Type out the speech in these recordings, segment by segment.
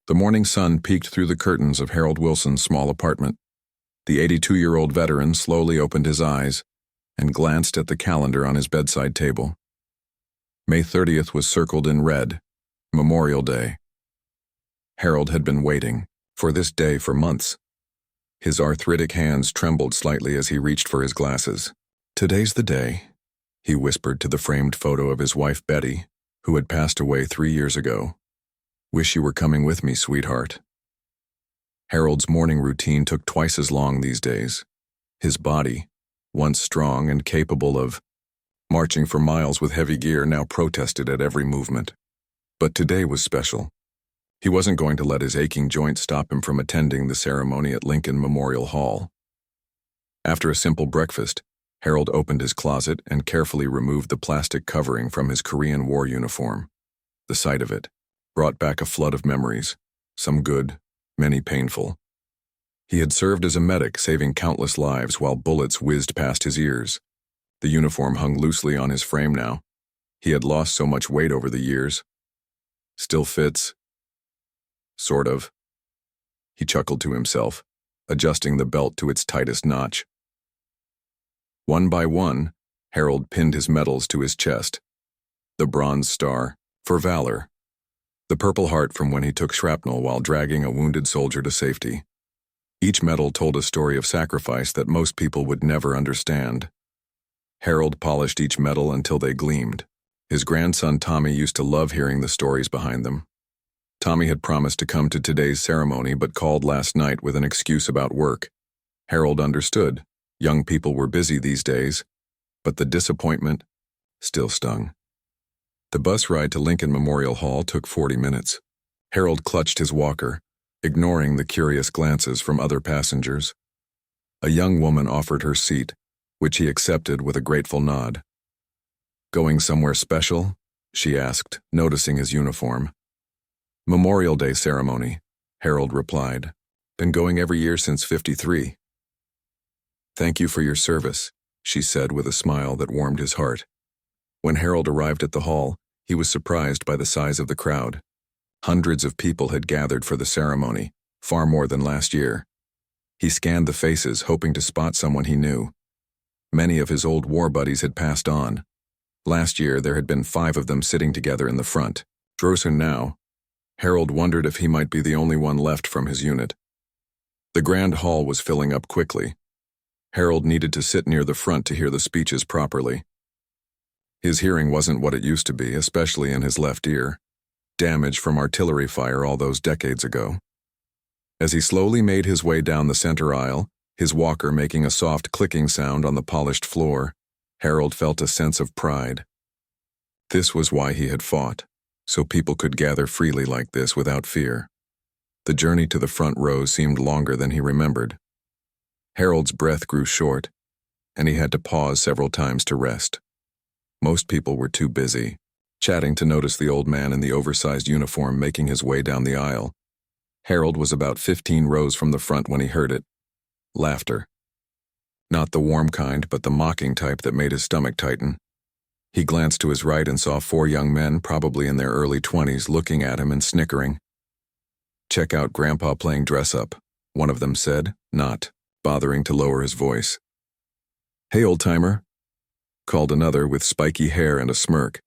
The morning sun peeked through the curtains of Harold Wilson's small apartment. The 82-year-old veteran slowly opened his eyes and glanced at the calendar on his bedside table. May 30th was circled in red, Memorial Day. Harold had been waiting for this day for months. His arthritic hands trembled slightly as he reached for his glasses. "Today's the day," he whispered to the framed photo of his wife Betty, who had passed away 3 years ago. "Wish you were coming with me, sweetheart." Harold's morning routine took twice as long these days. His body, once strong and capable of marching for miles with heavy gear, now protested at every movement. But today was special. He wasn't going to let his aching joints stop him from attending the ceremony at Lincoln Memorial Hall. After a simple breakfast, Harold opened his closet and carefully removed the plastic covering from his Korean War uniform. The sight of it brought back a flood of memories, some good, many painful. He had served as a medic, saving countless lives while bullets whizzed past his ears. The uniform hung loosely on his frame now. He had lost so much weight over the years. "Still fits?" "Sort of." He chuckled to himself, adjusting the belt to its tightest notch. One by one, Harold pinned his medals to his chest. The Bronze Star, for valor. The Purple Heart from when he took shrapnel while dragging a wounded soldier to safety. Each medal told a story of sacrifice that most people would never understand. Harold polished each medal until they gleamed. His grandson Tommy used to love hearing the stories behind them. Tommy had promised to come to today's ceremony but called last night with an excuse about work. Harold understood. Young people were busy these days, but the disappointment still stung. The bus ride to Lincoln Memorial Hall took 40 minutes. Harold clutched his walker, ignoring the curious glances from other passengers. A young woman offered her seat, which he accepted with a grateful nod. "Going somewhere special?" she asked, noticing his uniform. "Memorial Day ceremony," Harold replied. "Been going every year since '53. "Thank you for your service," she said with a smile that warmed his heart. When Harold arrived at the hall, he was surprised by the size of the crowd. Hundreds of people had gathered for the ceremony, far more than last year. He scanned the faces, hoping to spot someone he knew. Many of his old war buddies had passed on. Last year, there had been 5 of them sitting together in the front. Drosen now. Harold wondered if he might be the only one left from his unit. The grand hall was filling up quickly. Harold needed to sit near the front to hear the speeches properly. His hearing wasn't what it used to be, especially in his left ear, damage from artillery fire all those decades ago. As he slowly made his way down the center aisle, his walker making a soft clicking sound on the polished floor, Harold felt a sense of pride. This was why he had fought, so people could gather freely like this without fear. The journey to the front row seemed longer than he remembered. Harold's breath grew short, and he had to pause several times to rest. Most people were too busy, chatting to notice the old man in the oversized uniform making his way down the aisle. Harold was about 15 rows from the front when he heard it. Laughter. Not the warm kind, but the mocking type that made his stomach tighten. He glanced to his right and saw 4 young men, probably in their early 20s, looking at him and snickering. "Check out Grandpa playing dress-up," one of them said, not bothering to lower his voice. "Hey, old-timer," called another with spiky hair and a smirk.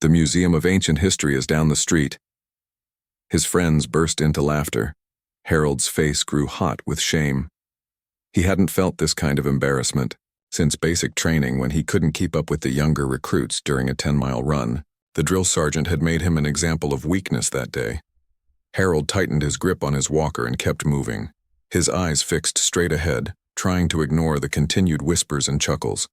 "The Museum of Ancient History is down the street." His friends burst into laughter. Harold's face grew hot with shame. He hadn't felt this kind of embarrassment since basic training when he couldn't keep up with the younger recruits during a 10-mile run. The drill sergeant had made him an example of weakness that day. Harold tightened his grip on his walker and kept moving, his eyes fixed straight ahead, trying to ignore the continued whispers and chuckles.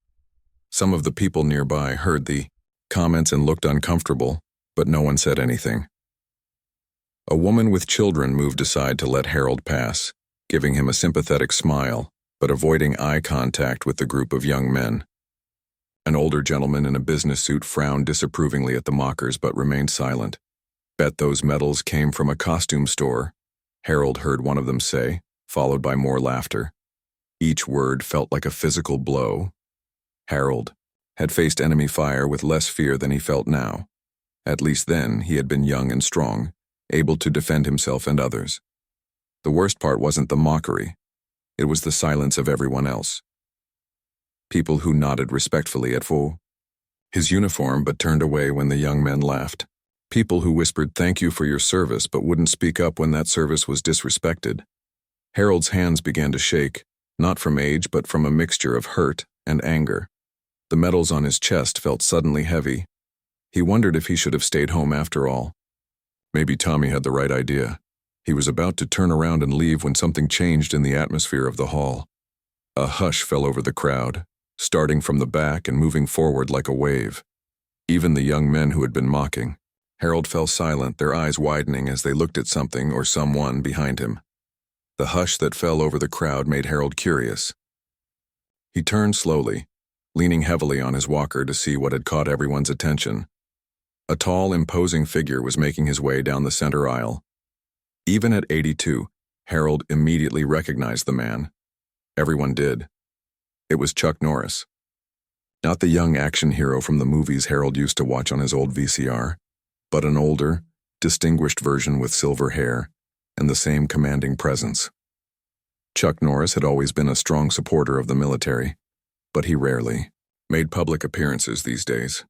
Some of the people nearby heard the comments and looked uncomfortable, but no one said anything. A woman with children moved aside to let Harold pass, giving him a sympathetic smile, but avoiding eye contact with the group of young men. An older gentleman in a business suit frowned disapprovingly at the mockers but remained silent. "Bet those medals came from a costume store," Harold heard one of them say, followed by more laughter. Each word felt like a physical blow. Harold had faced enemy fire with less fear than he felt now. At least then he had been young and strong, able to defend himself and others. The worst part wasn't the mockery. It was the silence of everyone else. People who nodded respectfully at his uniform but turned away when the young men laughed. People who whispered thank you for your service but wouldn't speak up when that service was disrespected. Harold's hands began to shake, not from age but from a mixture of hurt and anger. The medals on his chest felt suddenly heavy. He wondered if he should have stayed home after all. Maybe Tommy had the right idea. He was about to turn around and leave when something changed in the atmosphere of the hall. A hush fell over the crowd, starting from the back and moving forward like a wave. Even the young men who had been mocking. Harold fell silent, their eyes widening as they looked at something or someone behind him. The hush that fell over the crowd made Harold curious. He turned slowly, leaning heavily on his walker to see what had caught everyone's attention. A tall, imposing figure was making his way down the center aisle. Even at 82, Harold immediately recognized the man. Everyone did. It was Chuck Norris. Not the young action hero from the movies Harold used to watch on his old VCR, but an older, distinguished version with silver hair and the same commanding presence. Chuck Norris had always been a strong supporter of the military, but he rarely made public appearances these days.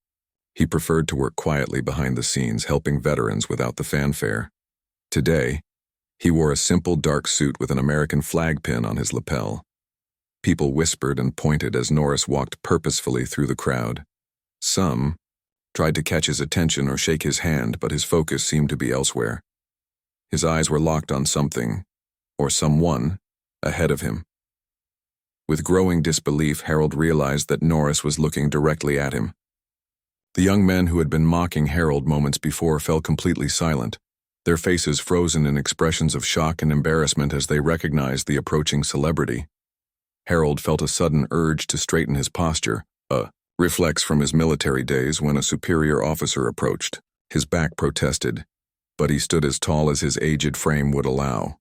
He preferred to work quietly behind the scenes, helping veterans without the fanfare. Today, he wore a simple dark suit with an American flag pin on his lapel. People whispered and pointed as Norris walked purposefully through the crowd. Some tried to catch his attention or shake his hand, but his focus seemed to be elsewhere. His eyes were locked on something, or someone, ahead of him. With growing disbelief, Harold realized that Norris was looking directly at him. The young men who had been mocking Harold moments before fell completely silent, their faces frozen in expressions of shock and embarrassment as they recognized the approaching celebrity. Harold felt a sudden urge to straighten his posture, a reflex from his military days when a superior officer approached. His back protested, but he stood as tall as his aged frame would allow.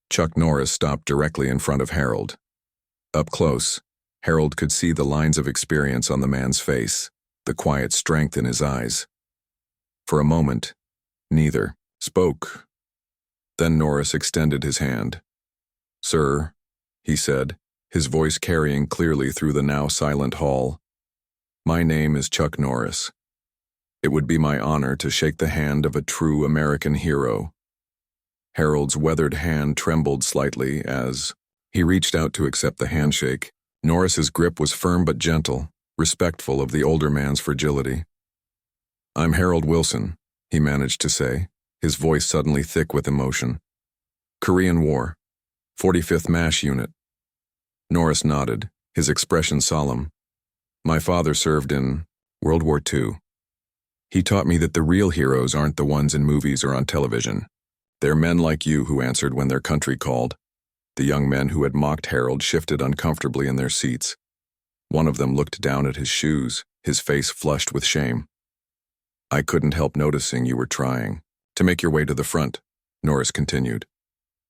Chuck Norris stopped directly in front of Harold. Up close, Harold could see the lines of experience on the man's face, the quiet strength in his eyes. For a moment, neither spoke. Then Norris extended his hand. "Sir," he said, his voice carrying clearly through the now silent hall. "My name is Chuck Norris. It would be my honor to shake the hand of a true American hero." Harold's weathered hand trembled slightly as he reached out to accept the handshake. Norris's grip was firm but gentle, respectful of the older man's fragility. "I'm Harold Wilson," he managed to say, his voice suddenly thick with emotion. "Korean War, 45th MASH Unit." Norris nodded, his expression solemn. "My father served in World War II. He taught me that the real heroes aren't the ones in movies or on television. They're men like you who answered when their country called." The young men who had mocked Harold shifted uncomfortably in their seats. One of them looked down at his shoes, his face flushed with shame. "I couldn't help noticing you were trying to make your way to the front," Norris continued.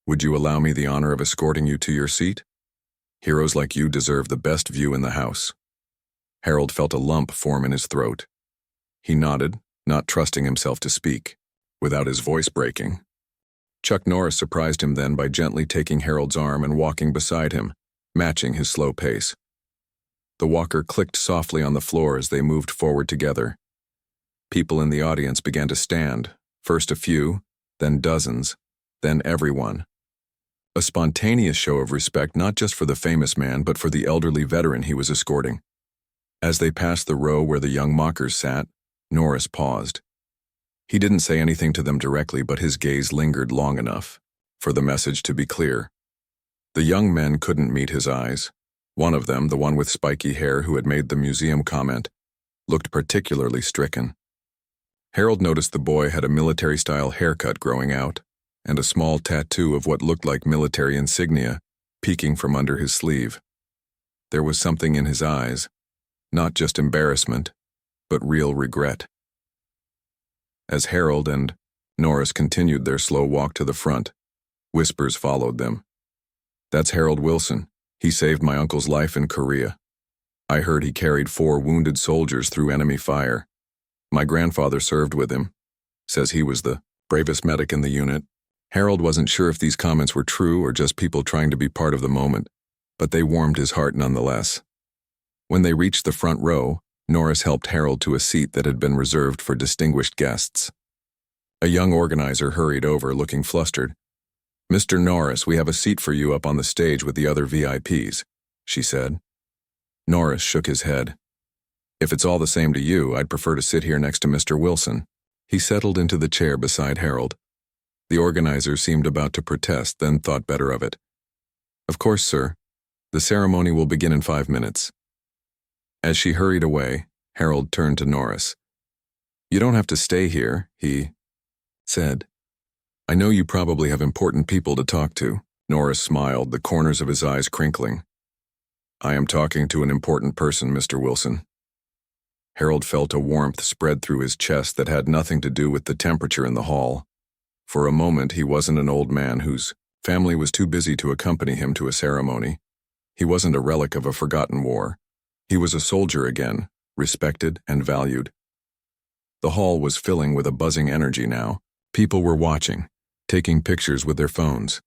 "Would you allow me the honor of escorting you to your seat? Heroes like you deserve the best view in the house." Harold felt a lump form in his throat. He nodded, not trusting himself to speak, without his voice breaking. Chuck Norris surprised him then by gently taking Harold's arm and walking beside him, matching his slow pace. The walker clicked softly on the floor as they moved forward together. People in the audience began to stand, first a few, then dozens, then everyone. A spontaneous show of respect not just for the famous man but for the elderly veteran he was escorting. As they passed the row where the young mockers sat, Norris paused. He didn't say anything to them directly, but his gaze lingered long enough for the message to be clear. The young men couldn't meet his eyes. One of them, the one with spiky hair who had made the museum comment, looked particularly stricken. Harold noticed the boy had a military-style haircut growing out and a small tattoo of what looked like military insignia peeking from under his sleeve. There was something in his eyes, not just embarrassment, but real regret. As Harold and Norris continued their slow walk to the front, whispers followed them. "That's Harold Wilson. He saved my uncle's life in Korea. I heard he carried 4 wounded soldiers through enemy fire. My grandfather served with him. Says he was the bravest medic in the unit. Harold wasn't sure if these comments were true or just people trying to be part of the moment, but they warmed his heart nonetheless. When they reached the front row, Norris helped Harold to a seat that had been reserved for distinguished guests. A young organizer hurried over, looking flustered. "Mr. Norris, we have a seat for you up on the stage with the other VIPs," she said. Norris shook his head. "If it's all the same to you, I'd prefer to sit here next to Mr. Wilson." He settled into the chair beside Harold. The organizer seemed about to protest, then thought better of it. "Of course, sir. The ceremony will begin in 5 minutes." As she hurried away, Harold turned to Norris. "You don't have to stay here," he said. "I know you probably have important people to talk to." Norris smiled, the corners of his eyes crinkling. "I am talking to an important person, Mr. Wilson." Harold felt a warmth spread through his chest that had nothing to do with the temperature in the hall. For a moment, he wasn't an old man whose family was too busy to accompany him to a ceremony. He wasn't a relic of a forgotten war. He was a soldier again, respected and valued. The hall was filling with a buzzing energy now. People were watching, taking pictures with their phones.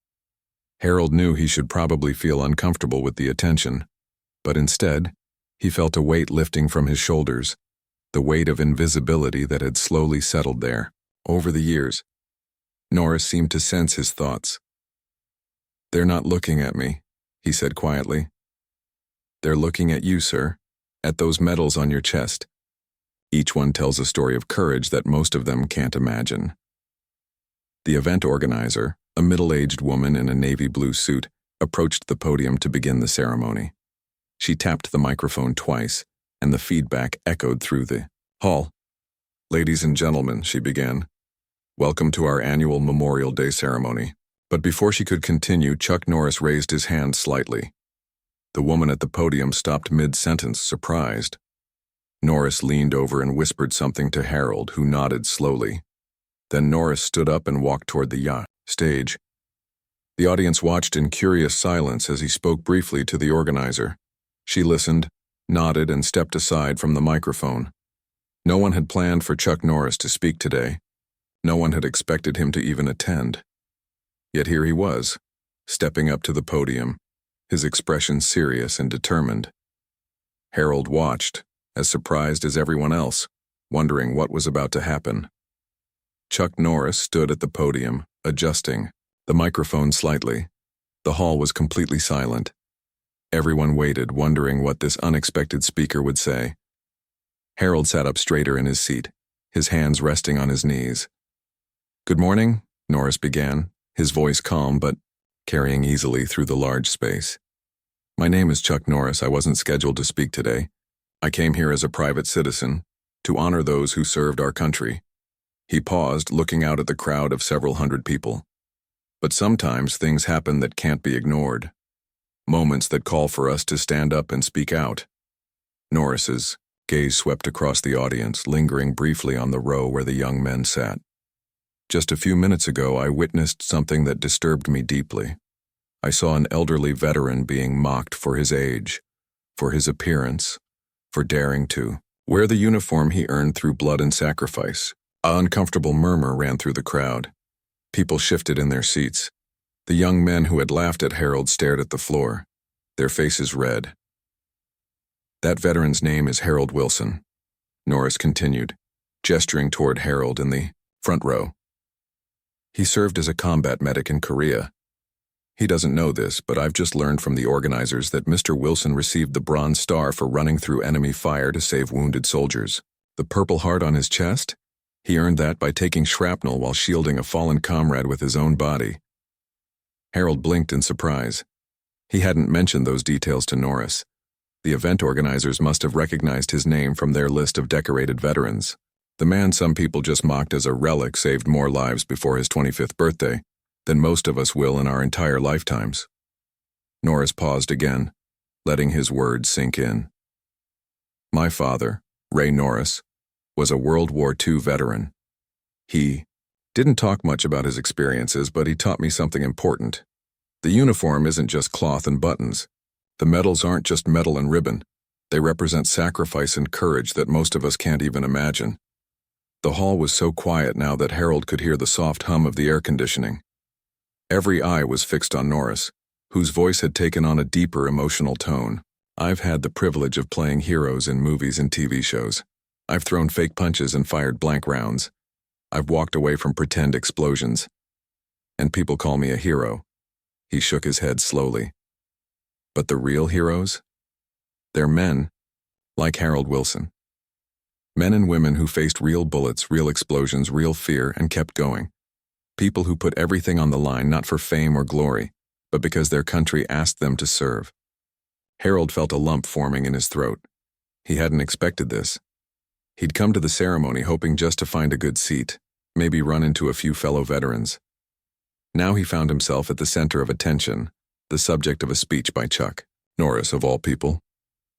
Harold knew he should probably feel uncomfortable with the attention, but instead, he felt a weight lifting from his shoulders, the weight of invisibility that had slowly settled there. Over the years, Norris seemed to sense his thoughts. "They're not looking at me," he said quietly. "They're looking at you, sir, at those medals on your chest. Each one tells a story of courage that most of them can't imagine." The event organizer, a middle-aged woman in a navy blue suit, approached the podium to begin the ceremony. She tapped the microphone twice, and the feedback echoed through the hall. "Ladies and gentlemen," she began, "welcome to our annual Memorial Day ceremony." But before she could continue, Chuck Norris raised his hand slightly. The woman at the podium stopped mid-sentence, surprised. Norris leaned over and whispered something to Harold, who nodded slowly. Then Norris stood up and walked toward the stage. The audience watched in curious silence as he spoke briefly to the organizer. She listened, nodded, and stepped aside from the microphone. No one had planned for Chuck Norris to speak today. No one had expected him to even attend. Yet here he was, stepping up to the podium, his expression serious and determined. Harold watched, as surprised as everyone else, wondering what was about to happen. Chuck Norris stood at the podium, adjusting the microphone slightly. The hall was completely silent. Everyone waited, wondering what this unexpected speaker would say. Harold sat up straighter in his seat, his hands resting on his knees. "Good morning," Norris began, his voice calm but carrying easily through the large space. "My name is Chuck Norris. I wasn't scheduled to speak today. I came here as a private citizen, to honor those who served our country." He paused, looking out at the crowd of several hundred people. "But sometimes things happen that can't be ignored. Moments that call for us to stand up and speak out." Norris's gaze swept across the audience, lingering briefly on the row where the young men sat. "Just a few minutes ago, I witnessed something that disturbed me deeply. I saw an elderly veteran being mocked for his age, for his appearance, for daring to wear the uniform he earned through blood and sacrifice." An uncomfortable murmur ran through the crowd. People shifted in their seats. The young men who had laughed at Harold stared at the floor, their faces red. "That veteran's name is Harold Wilson," Norris continued, gesturing toward Harold in the front row. "He served as a combat medic in Korea. He doesn't know this, but I've just learned from the organizers that Mr. Wilson received the Bronze Star for running through enemy fire to save wounded soldiers. The Purple Heart on his chest? He earned that by taking shrapnel while shielding a fallen comrade with his own body." Harold blinked in surprise. He hadn't mentioned those details to Norris. The event organizers must have recognized his name from their list of decorated veterans. The man some people just mocked as a relic saved more lives before his 25th birthday than most of us will in our entire lifetimes. Norris paused again, letting his words sink in. "My father, Ray Norris, was a World War II veteran. He didn't talk much about his experiences, but he taught me something important. The uniform isn't just cloth and buttons. The medals aren't just metal and ribbon. They represent sacrifice and courage that most of us can't even imagine. The hall was so quiet now that Harold could hear the soft hum of the air conditioning. Every eye was fixed on Norris, whose voice had taken on a deeper emotional tone. I've had the privilege of playing heroes in movies and TV shows. I've thrown fake punches and fired blank rounds. I've walked away from pretend explosions. And people call me a hero. He shook his head slowly. But the real heroes? They're men, like Harold Wilson. Men and women who faced real bullets, real explosions, real fear, and kept going. People who put everything on the line not for fame or glory, but because their country asked them to serve. Harold felt a lump forming in his throat. He hadn't expected this. He'd come to the ceremony hoping just to find a good seat, maybe run into a few fellow veterans. Now he found himself at the center of attention, the subject of a speech by Chuck Norris, of all people.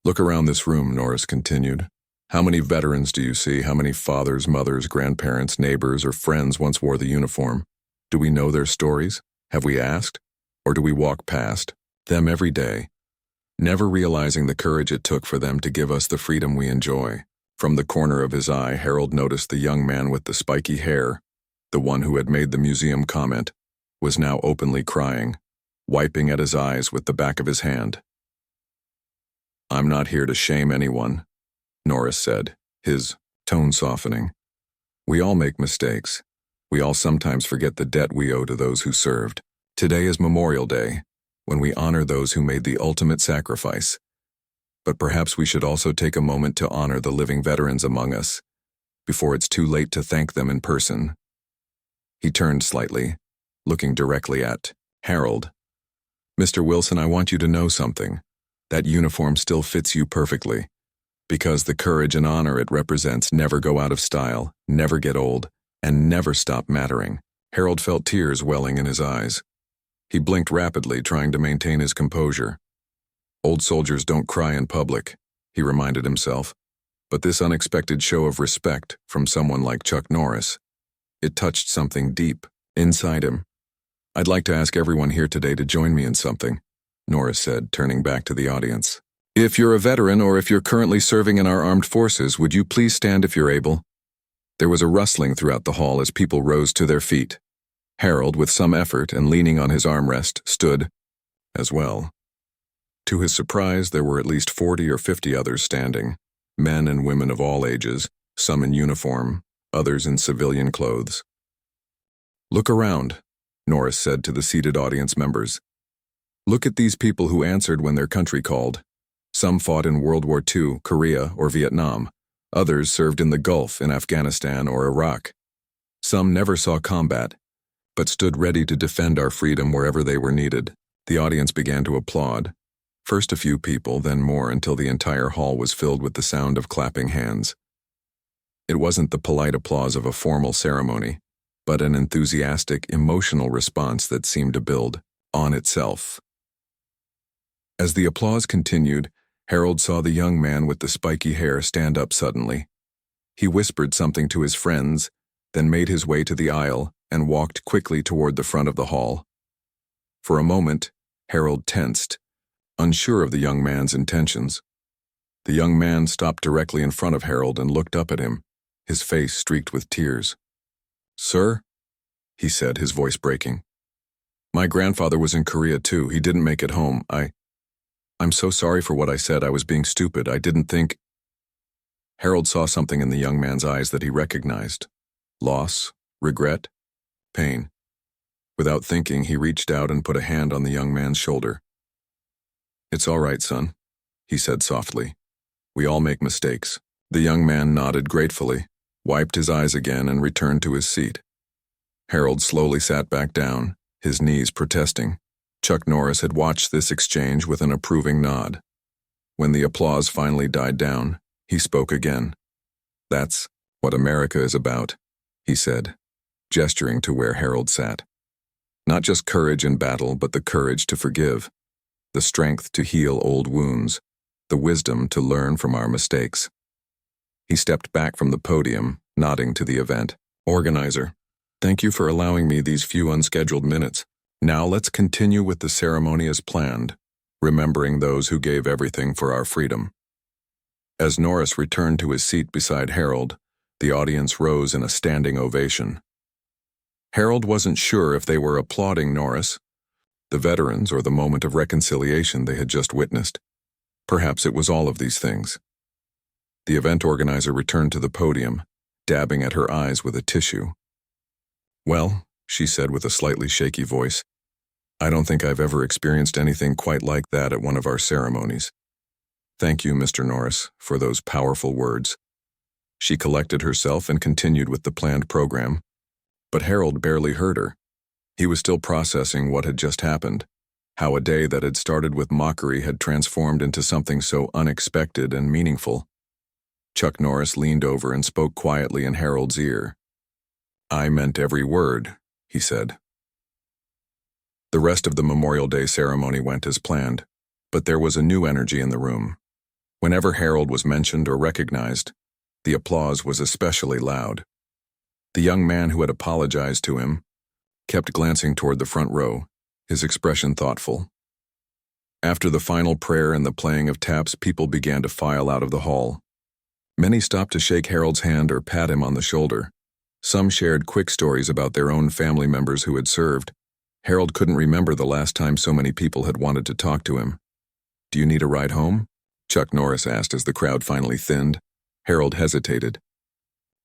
Look around this room, Norris continued. How many veterans do you see? How many fathers, mothers, grandparents, neighbors, or friends once wore the uniform? Do we know their stories? Have we asked? Or do we walk past them every day, never realizing the courage it took for them to give us the freedom we enjoy? From the corner of his eye, Harold noticed the young man with the spiky hair, the one who had made the museum comment, was now openly crying, wiping at his eyes with the back of his hand. I'm not here to shame anyone, Norris said, his tone softening. We all make mistakes. We all sometimes forget the debt we owe to those who served. Today is Memorial Day, when we honor those who made the ultimate sacrifice. But perhaps we should also take a moment to honor the living veterans among us, before it's too late to thank them in person. He turned slightly, looking directly at Harold. Mr. Wilson, I want you to know something. That uniform still fits you perfectly, because the courage and honor it represents never go out of style, never get old, and never stop mattering. Harold felt tears welling in his eyes. He blinked rapidly, trying to maintain his composure. Old soldiers don't cry in public, he reminded himself, but this unexpected show of respect from someone like Chuck Norris, it touched something deep inside him. I'd like to ask everyone here today to join me in something, Norris said, turning back to the audience. If you're a veteran or if you're currently serving in our armed forces, would you please stand if you're able? There was a rustling throughout the hall as people rose to their feet. Harold, with some effort and leaning on his armrest, stood as well. To his surprise, there were at least 40 or 50 others standing, men and women of all ages, some in uniform, others in civilian clothes. Look around, Norris said to the seated audience members. Look at these people who answered when their country called. Some fought in World War II, Korea, or Vietnam. Others served in the Gulf, in Afghanistan, or Iraq. Some never saw combat, but stood ready to defend our freedom wherever they were needed. The audience began to applaud. First a few people, then more, until the entire hall was filled with the sound of clapping hands. It wasn't the polite applause of a formal ceremony, but an enthusiastic, emotional response that seemed to build on itself. As the applause continued, Harold saw the young man with the spiky hair stand up suddenly. He whispered something to his friends, then made his way to the aisle and walked quickly toward the front of the hall. For a moment, Harold tensed, unsure of the young man's intentions. The young man stopped directly in front of Harold and looked up at him, his face streaked with tears. Sir, he said, his voice breaking. My grandfather was in Korea too. He didn't make it home. I'm so sorry for what I said. I was being stupid. I didn't think. Harold saw something in the young man's eyes that he recognized. Loss, regret, pain. Without thinking, he reached out and put a hand on the young man's shoulder. It's all right, son, he said softly. We all make mistakes. The young man nodded gratefully, wiped his eyes again, and returned to his seat. Harold slowly sat back down, his knees protesting. Chuck Norris had watched this exchange with an approving nod. When the applause finally died down, he spoke again. That's what America is about, he said, gesturing to where Harold sat. Not just courage in battle, but the courage to forgive, the strength to heal old wounds, the wisdom to learn from our mistakes. He stepped back from the podium, nodding to the event. Organizer, thank you for allowing me these few unscheduled minutes. Now let's continue with the ceremony as planned, remembering those who gave everything for our freedom. As Norris returned to his seat beside Harold, The audience rose in a standing ovation. Harold wasn't sure if they were applauding Norris, the veterans, or the moment of reconciliation they had just witnessed. Perhaps it was all of these things. The event organizer returned to the podium, dabbing at her eyes with a tissue. "Well," she said with a slightly shaky voice, "I don't think I've ever experienced anything quite like that at one of our ceremonies. Thank you, Mr. Norris, for those powerful words." She collected herself and continued with the planned program, but Harold barely heard her. He was still processing what had just happened, how a day that had started with mockery had transformed into something so unexpected and meaningful. Chuck Norris leaned over and spoke quietly in Harold's ear. "I meant every word," he said. The rest of the Memorial Day ceremony went as planned, but there was a new energy in the room. Whenever Harold was mentioned or recognized, the applause was especially loud. The young man who had apologized to him kept glancing toward the front row, his expression thoughtful. After the final prayer and the playing of taps, people began to file out of the hall. Many stopped to shake Harold's hand or pat him on the shoulder. Some shared quick stories about their own family members who had served. Harold couldn't remember the last time so many people had wanted to talk to him. "Do you need a ride home?" Chuck Norris asked as the crowd finally thinned. Harold hesitated.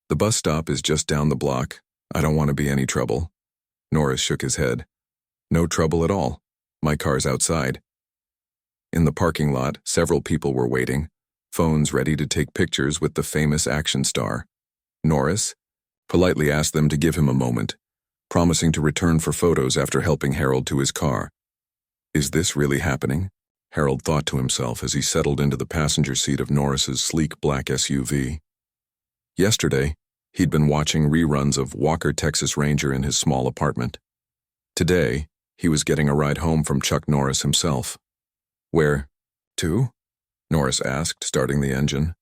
"The bus stop is just down the block. I don't want to be any trouble." Norris shook his head. "No trouble at all. My car's outside." In the parking lot, several people were waiting, phones ready to take pictures with the famous action star. Norris politely asked them to give him a moment, promising to return for photos after helping Harold to his car. Is this really happening? Harold thought to himself as he settled into the passenger seat of Norris's sleek black SUV. Yesterday, he'd been watching reruns of Walker, Texas Ranger in his small apartment. Today, he was getting a ride home from Chuck Norris himself. "Where to?" Norris asked, starting the engine.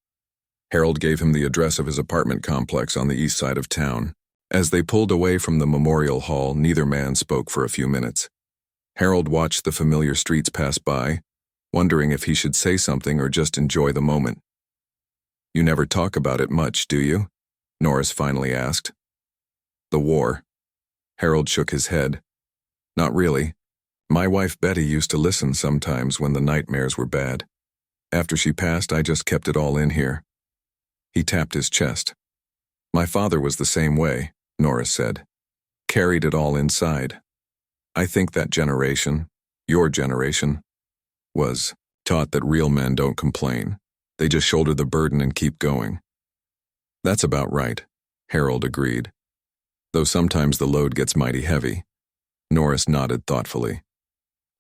Harold gave him the address of his apartment complex on the east side of town. As they pulled away from the memorial hall, neither man spoke for a few minutes. Harold watched the familiar streets pass by, wondering if he should say something or just enjoy the moment. "You never talk about it much, do you?" Norris finally asked. "The war." Harold shook his head. "Not really. My wife Betty used to listen sometimes when the nightmares were bad. After she passed, I just kept it all in here." He tapped his chest. "My father was the same way," Norris said. "Carried it all inside. I think that generation, your generation, was taught that real men don't complain. They just shoulder the burden and keep going." "That's about right," Harold agreed. "Though sometimes the load gets mighty heavy." Norris nodded thoughtfully.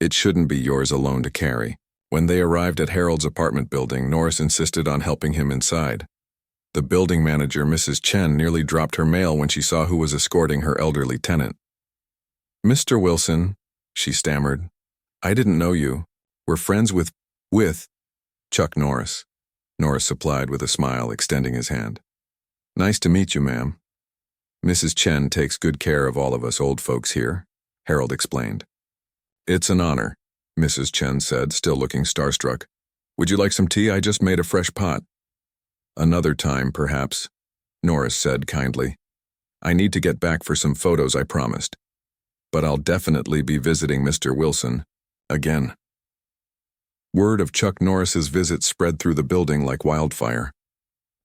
"It shouldn't be yours alone to carry." When they arrived at Harold's apartment building, Norris insisted on helping him inside. The building manager, Mrs. Chen, nearly dropped her mail when she saw who was escorting her elderly tenant. "Mr. Wilson," she stammered, "I didn't know you. We're friends with Chuck Norris." Norris supplied with a smile, extending his hand. "Nice to meet you, ma'am." "Mrs. Chen takes good care of all of us old folks here," Harold explained. "It's an honor," Mrs. Chen said, still looking starstruck. "Would you like some tea? I just made a fresh pot." "Another time, perhaps," Norris said kindly. "I need to get back for some photos I promised. But I'll definitely be visiting Mr. Wilson again." Word of Chuck Norris's visit spread through the building like wildfire.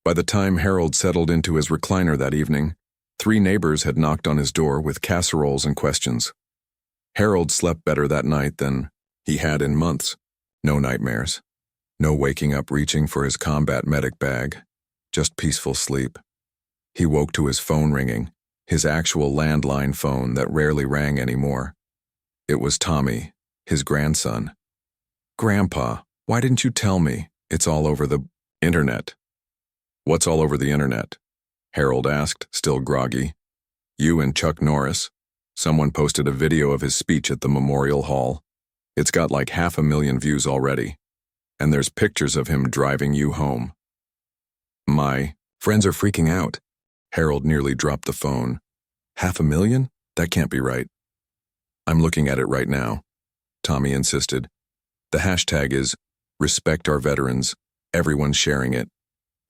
By the time Harold settled into his recliner that evening, 3 neighbors had knocked on his door with casseroles and questions. Harold slept better that night than he had in months. No nightmares. No waking up reaching for his combat medic bag. Just peaceful sleep. He woke to his phone ringing, his actual landline phone that rarely rang anymore. It was Tommy, his grandson. "Grandpa, why didn't you tell me? It's all over the internet." "What's all over the internet?" Harold asked, still groggy. "You and Chuck Norris. Someone posted a video of his speech at the Memorial Hall. It's got like 500,000 views already. And there's pictures of him driving you home." "My friends are freaking out." Harold nearly dropped the phone. 500,000? That can't be right." "I'm looking at it right now," Tommy insisted. "The hashtag is Respect Our Veterans. Everyone's sharing it.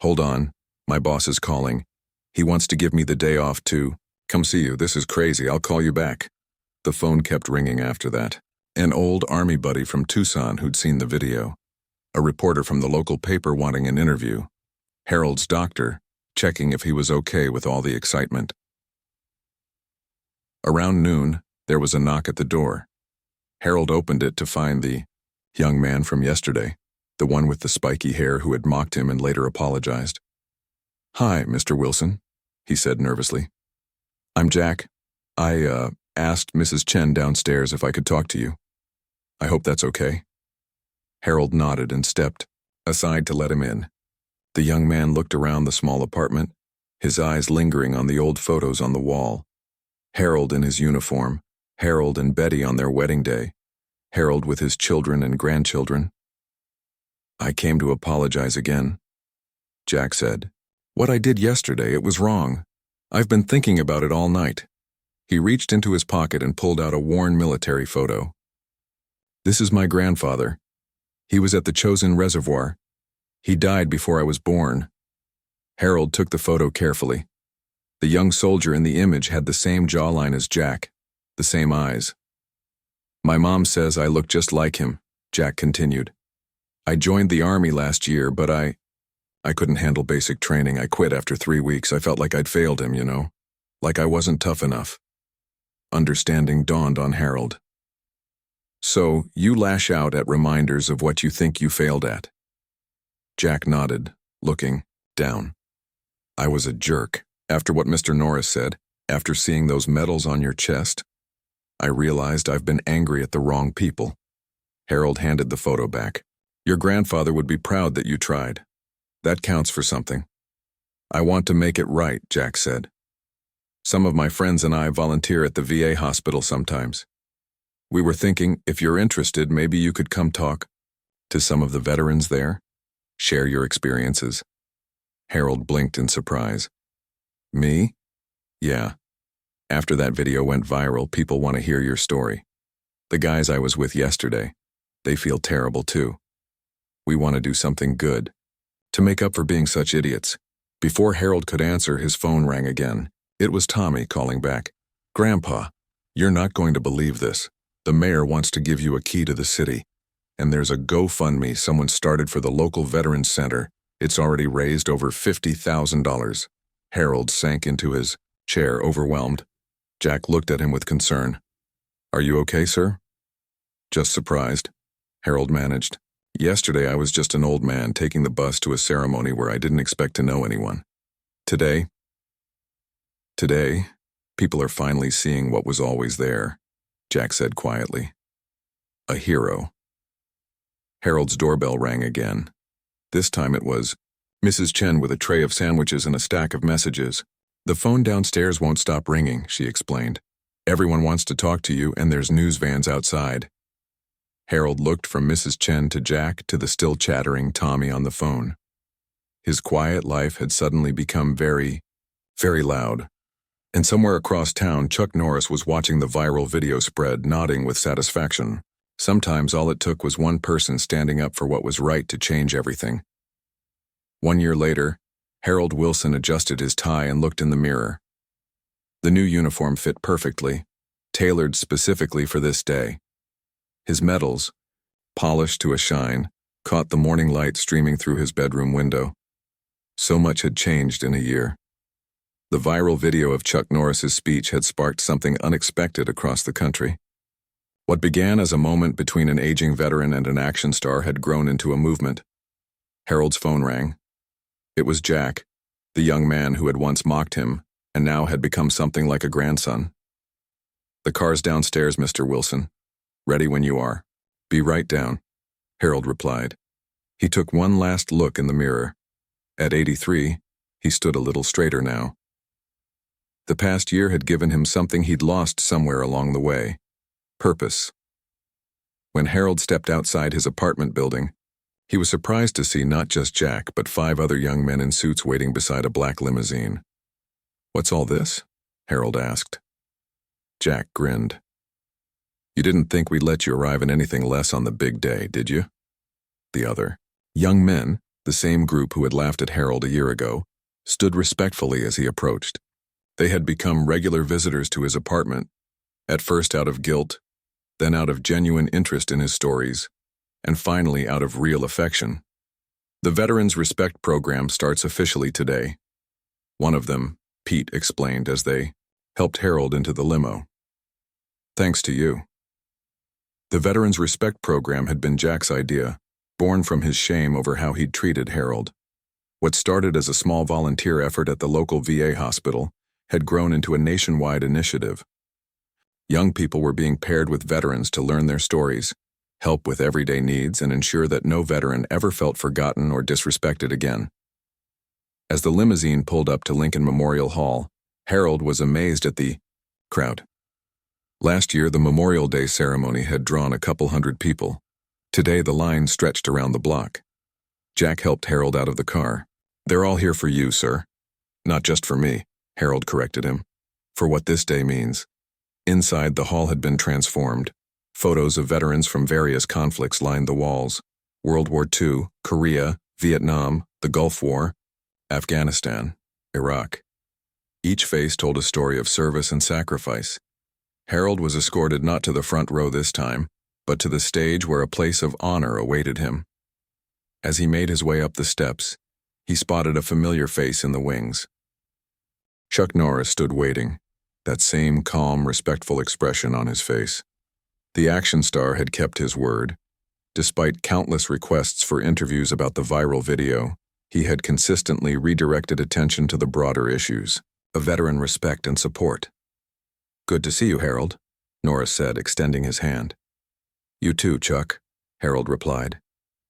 Hold on, my boss is calling. He wants to give me the day off to come see you. This is crazy. I'll call you back. The phone kept ringing after that. An old army buddy from Tucson who'd seen the video. A reporter from the local paper wanting an interview. Harold's doctor, checking if he was okay with all the excitement. Around noon, there was a knock at the door. Harold opened it to find the young man from yesterday, the one with the spiky hair who had mocked him and later apologized. "Hi, Mr. Wilson," he said nervously. "I'm Jack. I asked Mrs. Chen downstairs if I could talk to you. I hope that's okay." Harold nodded and stepped aside to let him in. The young man looked around the small apartment, his eyes lingering on the old photos on the wall. Harold in his uniform, Harold and Betty on their wedding day, Harold with his children and grandchildren. "I came to apologize again," Jack said. "What I did yesterday, it was wrong. I've been thinking about it all night." He reached into his pocket and pulled out a worn military photo. "This is my grandfather. He was at the Chosin Reservoir. He died before I was born." Harold took the photo carefully. The young soldier in the image had the same jawline as Jack, the same eyes. "My mom says I look just like him," Jack continued. "I joined the army last year, but I couldn't handle basic training. I quit after 3 weeks. I felt like I'd failed him, you know? Like I wasn't tough enough." Understanding dawned on Harold. "So, you lash out at reminders of what you think you failed at?" Jack nodded, looking down. "I was a jerk. After what Mr. Norris said, after seeing those medals on your chest, I realized I've been angry at the wrong people." Harold handed the photo back. "Your grandfather would be proud that you tried. That counts for something." "I want to make it right," Jack said. "Some of my friends and I volunteer at the VA hospital sometimes. We were thinking, if you're interested, maybe you could come talk to some of the veterans there, share your experiences." Harold blinked in surprise. "Me? Yeah. After that video went viral, people want to hear your story. The guys I was with yesterday, they feel terrible too. We want to do something good, to make up for being such idiots." Before Harold could answer, his phone rang again. It was Tommy calling back. "Grandpa, you're not going to believe this. The mayor wants to give you a key to the city, and there's a GoFundMe someone started for the local Veterans Center. It's already raised over $50,000. Harold sank into his chair, overwhelmed. Jack looked at him with concern. "Are you okay, sir?" "Just surprised," Harold managed. "Yesterday I was just an old man taking the bus to a ceremony where I didn't expect to know anyone. Today, people are finally seeing what was always there," Jack said quietly. "A hero." Harold's doorbell rang again. This time it was Mrs. Chen with a tray of sandwiches and a stack of messages. "The phone downstairs won't stop ringing," she explained. "Everyone wants to talk to you, and there's news vans outside." Harold looked from Mrs. Chen to Jack to the still chattering Tommy on the phone. His quiet life had suddenly become very, very loud. And somewhere across town, Chuck Norris was watching the viral video spread, nodding with satisfaction. Sometimes all it took was one person standing up for what was right to change everything. 1 year later, Harold Wilson adjusted his tie and looked in the mirror. The new uniform fit perfectly, tailored specifically for this day. His medals, polished to a shine, caught the morning light streaming through his bedroom window. So much had changed in a year. The viral video of Chuck Norris's speech had sparked something unexpected across the country. What began as a moment between an aging veteran and an action star had grown into a movement. Harold's phone rang. It was Jack, the young man who had once mocked him and now had become something like a grandson. "The car's downstairs, Mr. Wilson. Ready when you are." "Be right down," Harold replied. He took one last look in the mirror. At 83, he stood a little straighter now. The past year had given him something he'd lost somewhere along the way: purpose. When Harold stepped outside his apartment building, he was surprised to see not just Jack, but 5 other young men in suits waiting beside a black limousine. "What's all this?" Harold asked. Jack grinned. "You didn't think we'd let you arrive in anything less on the big day, did you?" The other, young men, the same group who had laughed at Harold a year ago, stood respectfully as he approached. They had become regular visitors to his apartment, at first out of guilt, then out of genuine interest in his stories, and finally out of real affection. The Veterans Respect Program starts officially today. One of them, Pete, explained as they helped Harold into the limo. Thanks to you. The Veterans Respect Program had been Jack's idea, born from his shame over how he'd treated Harold. What started as a small volunteer effort at the local VA hospital had grown into a nationwide initiative. Young people were being paired with veterans to learn their stories, help with everyday needs, and ensure that no veteran ever felt forgotten or disrespected again. As the limousine pulled up to Lincoln Memorial Hall, Harold was amazed at the crowd. Last year, the Memorial Day ceremony had drawn a couple hundred people. Today, the line stretched around the block. Jack helped Harold out of the car. They're all here for you, sir. Not just for me, Harold corrected him. For what this day means. Inside, the hall had been transformed. Photos of veterans from various conflicts lined the walls. World War II, Korea, Vietnam, the Gulf War, Afghanistan, Iraq. Each face told a story of service and sacrifice. Harold was escorted not to the front row this time, but to the stage where a place of honor awaited him. As he made his way up the steps, he spotted a familiar face in the wings. Chuck Norris stood waiting, that same calm, respectful expression on his face. The action star had kept his word. Despite countless requests for interviews about the viral video, he had consistently redirected attention to the broader issues of veteran respect and support. Good to see you, Harold, Norris said, extending his hand. You too, Chuck, Harold replied,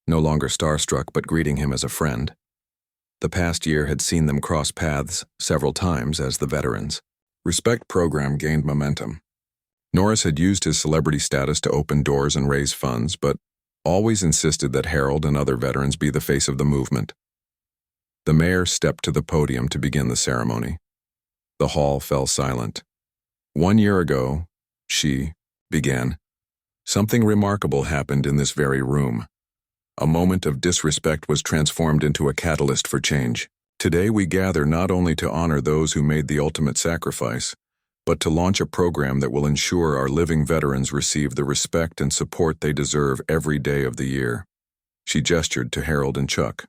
no longer starstruck but greeting him as a friend. The past year had seen them cross paths several times as the Veterans Respect program gained momentum. Norris had used his celebrity status to open doors and raise funds, but always insisted that Harold and other veterans be the face of the movement. The mayor stepped to the podium to begin the ceremony. The hall fell silent. 1 year ago, she began. Something remarkable happened in this very room. A moment of disrespect was transformed into a catalyst for change. Today we gather not only to honor those who made the ultimate sacrifice, but to launch a program that will ensure our living veterans receive the respect and support they deserve every day of the year. She gestured to Harold and Chuck.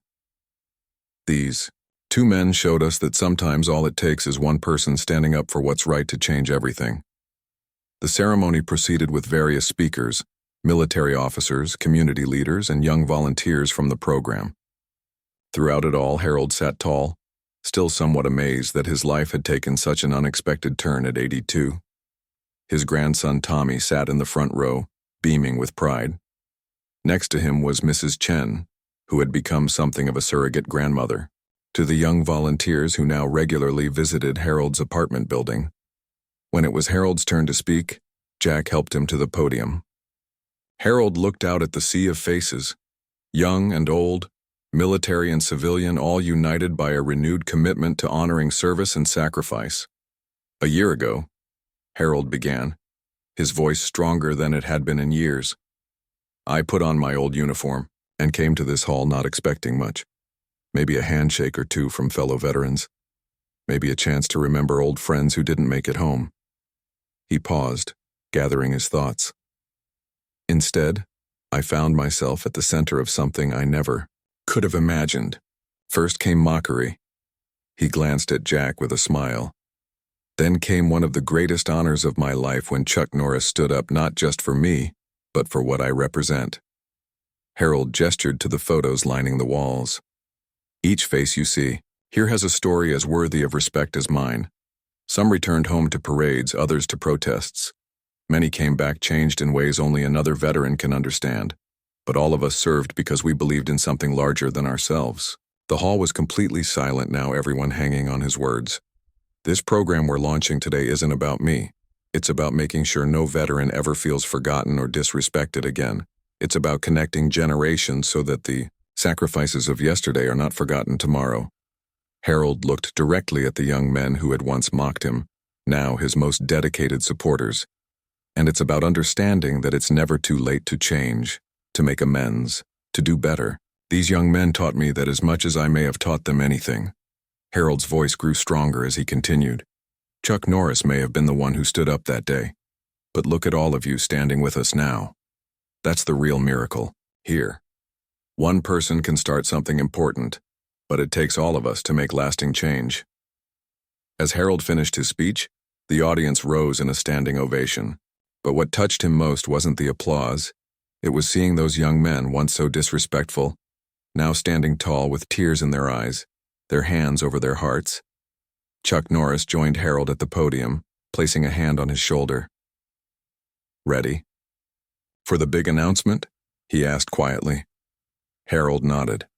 These two men showed us that sometimes all it takes is one person standing up for what's right to change everything. The ceremony proceeded with various speakers, military officers, community leaders, and young volunteers from the program. Throughout it all, Harold sat tall, still somewhat amazed that his life had taken such an unexpected turn at 82. His grandson Tommy sat in the front row, beaming with pride. Next to him was Mrs. Chen, who had become something of a surrogate grandmother, to the young volunteers who now regularly visited Harold's apartment building. When it was Harold's turn to speak, Jack helped him to the podium. Harold looked out at the sea of faces, young and old, military and civilian, all united by a renewed commitment to honoring service and sacrifice. A year ago, Harold began, his voice stronger than it had been in years. I put on my old uniform and came to this hall not expecting much. Maybe a handshake or two from fellow veterans. Maybe a chance to remember old friends who didn't make it home. He paused, gathering his thoughts. Instead, I found myself at the center of something I never could have imagined. First came mockery. He glanced at Jack with a smile. Then came one of the greatest honors of my life when Chuck Norris stood up not just for me, but for what I represent. Harold gestured to the photos lining the walls. Each face you see here has a story as worthy of respect as mine. Some returned home to parades, others to protests. Many came back changed in ways only another veteran can understand. But all of us served because we believed in something larger than ourselves. The hall was completely silent now, everyone hanging on his words. This program we're launching today isn't about me. It's about making sure no veteran ever feels forgotten or disrespected again. It's about connecting generations so that the sacrifices of yesterday are not forgotten tomorrow. Harold looked directly at the young men who had once mocked him, now his most dedicated supporters. And it's about understanding that it's never too late to change, to make amends, to do better. These young men taught me that as much as I may have taught them anything, Harold's voice grew stronger as he continued. Chuck Norris may have been the one who stood up that day, but look at all of you standing with us now. That's the real miracle, here. One person can start something important, but it takes all of us to make lasting change. As Harold finished his speech, the audience rose in a standing ovation. But what touched him most wasn't the applause. It was seeing those young men, once so disrespectful, now standing tall with tears in their eyes, their hands over their hearts. Chuck Norris joined Harold at the podium, placing a hand on his shoulder. "Ready for the big announcement?" he asked quietly. Harold nodded.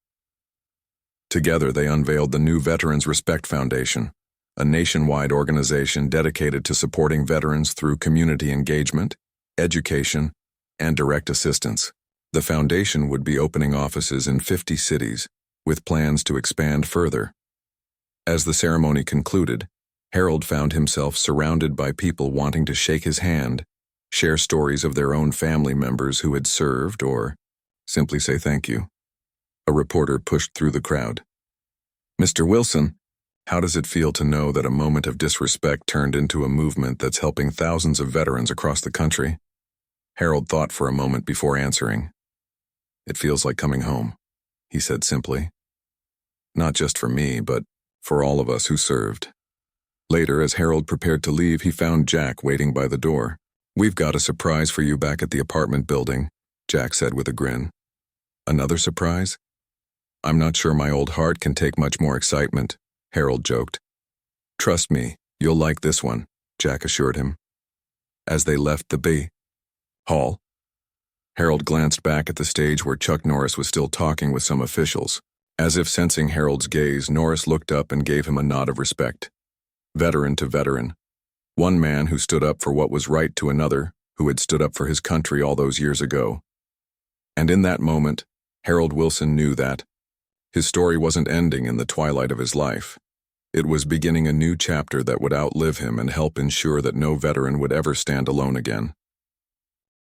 Together they unveiled the new Veterans Respect Foundation, a nationwide organization dedicated to supporting veterans through community engagement, education, and direct assistance. The foundation would be opening offices in 50 cities, with plans to expand further. As the ceremony concluded, Harold found himself surrounded by people wanting to shake his hand, share stories of their own family members who had served, or simply say thank you. A reporter pushed through the crowd. "Mr. Wilson, how does it feel to know that a moment of disrespect turned into a movement that's helping thousands of veterans across the country?" Harold thought for a moment before answering. "It feels like coming home," he said simply. "Not just for me, but for all of us who served." Later, as Harold prepared to leave, he found Jack waiting by the door. "We've got a surprise for you back at the apartment building," Jack said with a grin. "Another surprise? I'm not sure my old heart can take much more excitement," Harold joked. "Trust me, you'll like this one," Jack assured him. As they left the B hall, Harold glanced back at the stage where Chuck Norris was still talking with some officials. As if sensing Harold's gaze, Norris looked up and gave him a nod of respect. Veteran to veteran. One man who stood up for what was right to another, who had stood up for his country all those years ago. And in that moment, Harold Wilson knew that his story wasn't ending in the twilight of his life. It was beginning a new chapter that would outlive him and help ensure that no veteran would ever stand alone again.